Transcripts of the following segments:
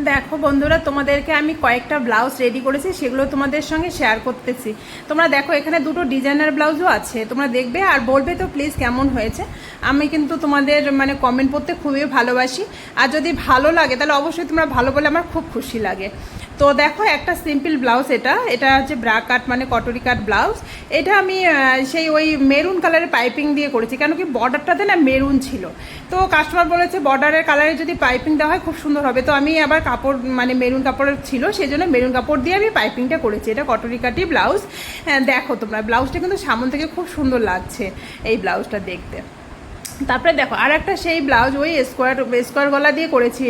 দেখো বন্ধুরা, তোমাদেরকে আমি কয়েকটা ব্লাউজ রেডি করেছি, সেগুলো তোমাদের সঙ্গে শেয়ার করতেছি। তোমরা দেখো, এখানে দুটো ডিজাইনার ব্লাউজও আছে, তোমরা দেখবে আর বলবে তো প্লিজ কেমন হয়েছে। আমি কিন্তু তোমাদের মানে কমেন্ট করতে খুবই ভালোবাসি, আর যদি ভালো লাগে তাহলে অবশ্যই তোমরা ভালো বলে আমার খুব খুশি লাগে। তো দেখো, একটা সিম্পল ব্লাউজ, এটা হচ্ছে ব্রা কাট মানে কটরি কাট ব্লাউজ। এটা আমি সেই ওই মেরুন কালারের পাইপিং দিয়ে করেছি, কেন কি বর্ডারটাতে না মেরুন ছিল। তো কাস্টমার বলেছে বর্ডারের কালারে যদি পাইপিং দেওয়া হয় খুব সুন্দর হবে। তো আমি আবার কাপড় মানে মেরুন কাপড়ের ছিল, সেই জন্য মেরুন কাপড় দিয়ে আমি পাইপিংটা করেছি। এটা কটরি কাটি ব্লাউজ। দেখো তোমরা, ব্লাউজটা কিন্তু সামন থেকে খুব সুন্দর লাগছে এই ব্লাউজটা দেখতে। তারপরে দেখো, আর একটা সেই ব্লাউজ ওই স্কোয়ার গলা দিয়ে করেছি।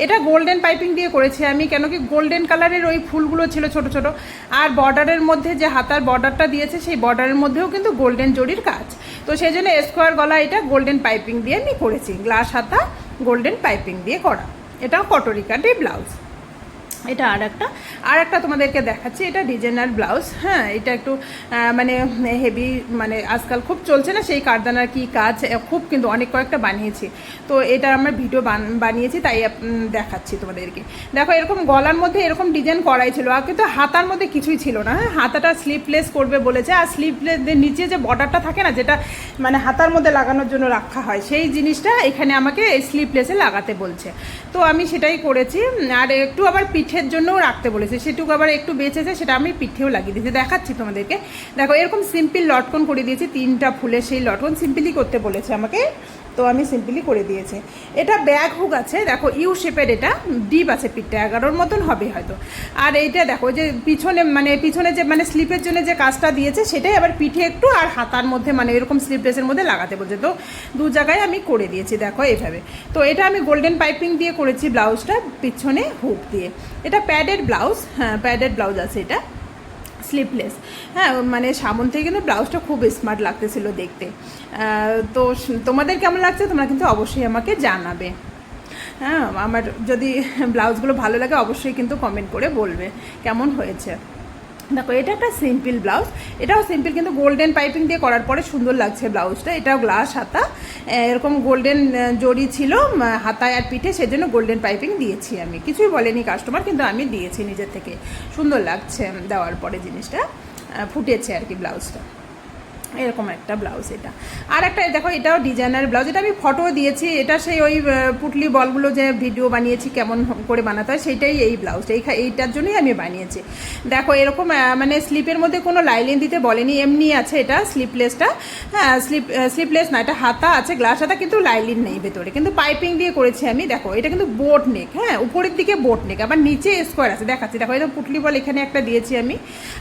এটা গোল্ডেন পাইপিং দিয়ে করেছি আমি, কেন কি গোল্ডেন কালারের ওই ফুলগুলো ছিল ছোট ছোট, আর বর্ডারের মধ্যে যে হাতার বর্ডারটা দিয়েছে সেই বর্ডারের মধ্যেও কিন্তু গোল্ডেন জরির কাজ। তো সেই জন্য স্কোয়ার গলা এটা গোল্ডেন পাইপিং দিয়ে আমি করেছি, গ্লাস হাতা গোল্ডেন পাইপিং দিয়ে করা। এটাও কটরি কাটি ব্লাউজ। এটা আর একটা তোমাদেরকে দেখাচ্ছি, এটা ডিজাইনার ব্লাউজ। হ্যাঁ, এটা একটু মানে হেভি, মানে আজকাল খুব চলছে না সেই কারদানার কি কাজ, খুব কিন্তু অনেক কয়েকটা বানিয়েছি। তো এটা আমার ভিডিও বানিয়েছি, তাই দেখাচ্ছি তোমাদেরকে। দেখো, এরকম গলার মধ্যে এরকম ডিজাইন করাই ছিল, আর কিন্তু হাতার মধ্যে কিছুই ছিল না। হ্যাঁ, হাতাটা স্লিপলেস করবে বলেছে, আর স্লিপলেসের নিচে যে বর্ডারটা থাকে না, যেটা মানে হাতার মধ্যে লাগানোর জন্য রাখা হয়, সেই জিনিসটা এখানে আমাকে স্লিপলেসে লাগাতে বলছে। তো আমি সেটাই করেছি, আর একটু আবার পিঠের জন্যও রাখতে বলেছে, সেটুকু আবার একটু বেঁচেছে, সেটা আমি পিঠেও লাগিয়ে দিয়েছি, দেখাচ্ছি তোমাদেরকে। দেখো, এরকম সিম্পল লটকন করে দিয়েছি, 3টা ফুলের সেই লটকন সিম্পলি করতে বলেছে আমাকে, তো আমি সিম্পলি করে দিয়েছি। এটা ব্যাগ হুক আছে, দেখো ইউ শেপের, এটা ডিপ আছে, পিঠটা 11-র মতন হবে হয়তো। আর এইটা দেখো যে পিছনে যে মানে স্লিপের জন্য যে কাজটা দিয়েছে, সেটাই আবার পিঠে একটু আর হাতার মধ্যে মানে এরকম স্লিপলেসের মধ্যে লাগাতে বলছে। তো দু জায়গায় আমি করে দিয়েছি, দেখো এইভাবে। তো এটা আমি গোল্ডেন পাইপিং দিয়ে করেছি ব্লাউজটা, পিছনে হুক দিয়ে। এটা প্যাডেড ব্লাউজ, হ্যাঁ প্যাডেড ব্লাউজ আছে, এটা স্লিপলেস। হ্যাঁ, মানে সামন থেকে কিন্তু ব্লাউজটা খুব স্মার্ট লাগতেছিল দেখতে। তো তোমাদের কেমন লাগছে তোমরা কিন্তু অবশ্যই আমাকে জানাবে। হ্যাঁ, আমার যদি ব্লাউজগুলো ভালো লাগে অবশ্যই কিন্তু কমেন্ট করে বলবে কেমন হয়েছে। দেখো, এটা একটা সিম্পল ব্লাউজ, এটাও সিম্পল কিন্তু গোল্ডেন পাইপিং দিয়ে করার পরে সুন্দর লাগছে ব্লাউজটা। এটাও গ্লাস হাতা, এরকম গোল্ডেন জড়ি ছিল হাতায় আর পিঠে, সেজন্য গোল্ডেন পাইপিং দিয়েছি আমি। কিছুই বলেনি কাস্টমার, কিন্তু আমি দিয়েছি নিজের থেকে, সুন্দর লাগছে দেওয়ার পরে, জিনিসটা ফুটেছে আর কি ব্লাউজটা। এরকম একটা ব্লাউজ এটা। আর একটা দেখো, এটাও ডিজাইনার ব্লাউজ, এটা আমি ফটো দিয়েছি। এটা সেই ওই পুটলি বলগুলো যে ভিডিও বানিয়েছি কেমন করে বানাতে হয়, সেইটাই এই ব্লাউজটা, এইটার জন্যই আমি বানিয়েছি। দেখো, এরকম মানে স্লিপের মধ্যে কোনো লাইলিন দিতে বলেনি, এমনি আছে এটা স্লিপলেসটা। হ্যাঁ, স্লিপলেস না, এটা হাতা আছে, গ্লাস হাতা, কিন্তু লাইলিন নেই ভেতরে, কিন্তু পাইপিং দিয়ে করেছি আমি। দেখো, এটা কিন্তু বোট নেক, হ্যাঁ উপরের দিকে বোট নেক, আবার নিচে স্কোয়ার আছে, দেখাচ্ছি। দেখো, এটা পুটলি বল এখানে একটা দিয়েছি আমি,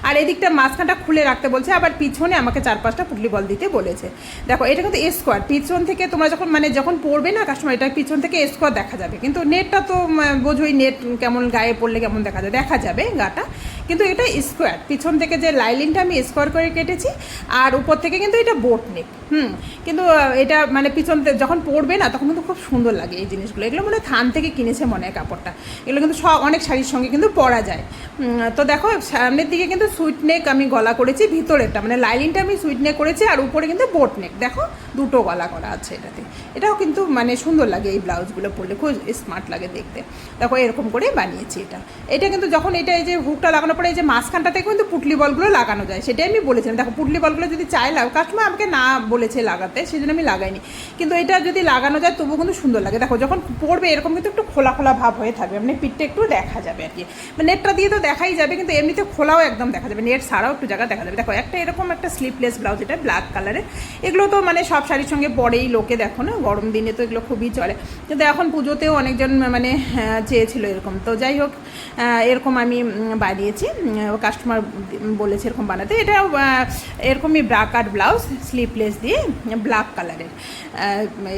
আর এদিকটা মাঝখানটা খুলে রাখতে বলছে, আবার পিছনে আমাকে 4-5টা পুটলি বল দিতে বলেছে। দেখো, এটা কিন্তু স্কোয়ার, পিছন থেকে তোমরা যখন পরবে না কাস্টমার, এটা পিছন থেকে স্কোয়ার দেখা যাবে, কিন্তু নেটটা তো বোঝোই, নেট কেমন গায়ে পড়লে কেমন দেখা যাবে গাটা, কিন্তু এটা স্কোয়ার। পিছন থেকে যে লাইলিনটা আমি স্কোয়ার করে কেটেছি, আর উপর থেকে কিন্তু এটা বোট নেক। কিন্তু এটা মানে পিছন যখন পরবে না তখন কিন্তু খুব সুন্দর লাগে এই জিনিসগুলো। এগুলো মনে হয় থান থেকে কিনেছে মনে হয় কাপড়টা, এগুলো কিন্তু অনেক শাড়ির সঙ্গে কিন্তু পরা যায়। তো দেখো, সামনের দিকে কিন্তু সুইট নেক আমি গলা করেছি, ভিতরেরটা মানে লাইলিনটা আমি সুইট নেক করেছি, আর উপরে কিন্তু বোট নেক। দেখো, দুটো গলা করা আছে এটাতে। এটাও কিন্তু মানে সুন্দর লাগে, এই ব্লাউজগুলো পরলে খুব স্মার্ট লাগে দেখতে। দেখো, এরকম করে বানিয়েছি এটা কিন্তু যখন এটা এই যে হুকটা লাগানোর পরে এই যে মাঝখানটাতে কিন্তু পুটলি বলগুলো লাগানো যায়, সেটাই আমি বলেছিলাম। দেখো, পুটলি বলগুলো যদি চাই কাস্টমার আমাকে না বলেছে লাগাতে, সেই জন্য আমি লাগাইনি, কিন্তু এটা যদি লাগানো যায় তবু কিন্তু সুন্দর লাগে। দেখো, যখন পরবে এরকম কিন্তু একটু খোলা খোলা ভাব হয়ে থাকবে, মানে পিঠটা একটু দেখা যাবে আর কি। নেটটা দিয়ে তো দেখাই যাবে, কিন্তু এমনিতে খোলাও একদম দেখা যাবে, নেট ছাড়াও একটু জায়গা দেখা যাবে। দেখো, এরকম একটা স্লিপলেস ব্লাউজ, এটা ব্ল্যাক কালারের। এগুলো তো মানে সব শাড়ির সঙ্গে পরেই লোকে, দেখো না, গরম দিনে তো এগুলো খুবই চলে, কিন্তু এখন পুজোতেও অনেকজন মানে চেয়েছিল এরকম। তো যাই হোক, এরকম আমি বানিয়েছি, কাস্টমার বলেছে এরকম বানাতে। এটাও এরকমই ব্রা কাট ব্লাউজ, স্লিপলেস দিয়ে, ব্ল্যাক কালারের,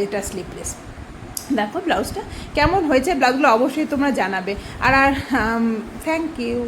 এটা স্লিপলেস। দেখো, ব্লাউজটা কেমন হয়েছে, ব্লাউজগুলো অবশ্যই তোমরা জানাবে। আর থ্যাংক ইউ।